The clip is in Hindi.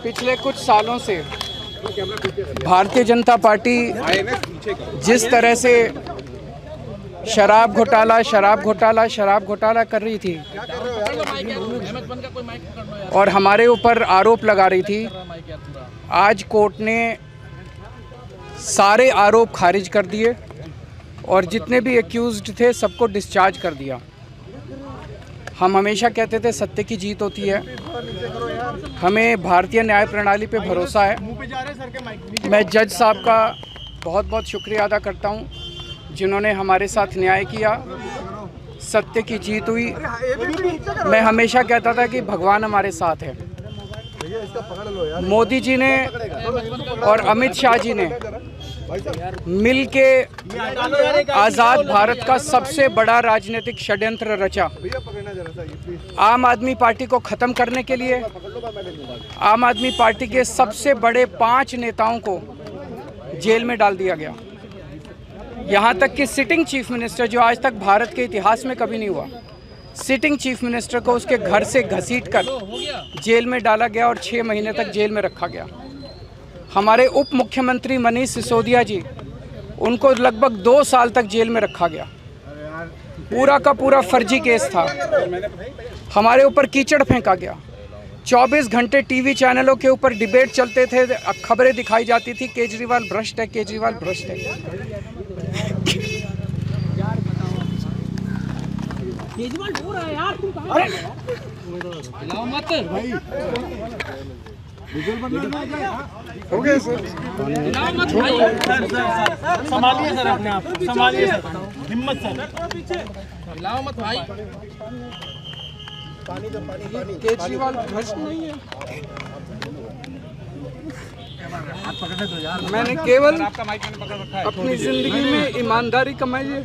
पिछले कुछ सालों से भारतीय जनता पार्टी जिस तरह से शराब घोटाला कर रही थी और हमारे ऊपर आरोप लगा रही थी, आज कोर्ट ने सारे आरोप खारिज कर दिए और जितने भी एक्यूज्ड थे सबको डिस्चार्ज कर दिया। हम हमेशा कहते थे सत्य की जीत होती है, हमें भारतीय न्याय प्रणाली पे भरोसा है। मैं जज साहब का बहुत बहुत शुक्रिया अदा करता हूं जिन्होंने हमारे साथ न्याय किया, सत्य की जीत हुई। मैं हमेशा कहता था कि भगवान हमारे साथ है। मोदी जी ने और अमित शाह जी ने मिल के आज़ाद भारत का सबसे बड़ा राजनीतिक षड्यंत्र रचा। आम आदमी पार्टी को ख़त्म करने के लिए आम आदमी पार्टी के सबसे बड़े 5 नेताओं को जेल में डाल दिया गया। यहाँ तक कि सिटिंग चीफ मिनिस्टर, जो आज तक भारत के इतिहास में कभी नहीं हुआ, सिटिंग चीफ मिनिस्टर को उसके घर से घसीटकर जेल में डाला गया और 6 महीने तक जेल में रखा गया। हमारे उप मुख्यमंत्री मनीष सिसोदिया जी, उनको लगभग 2 साल तक जेल में रखा गया। पूरा का पूरा फर्जी केस था। हमारे ऊपर कीचड़ फेंका गया। 24 घंटे टीवी चैनलों के ऊपर डिबेट चलते थे, खबरें दिखाई जाती थी केजरीवाल भ्रष्ट है, केजरीवाल भ्रष्ट है। केजरीवाल हो रहा है यार, तुम कहां हिलाओ मत भाई। हो गया सर, हिलाओ मत भाई। सर संभालिए सर, अपने आप को संभालिए सर, हिम्मत सर, हिलाओ मत भाई। केजरीवाल भ्रष्ट नहीं है। मैंने केवल अपनी जिंदगी में ईमानदारी कमाई है।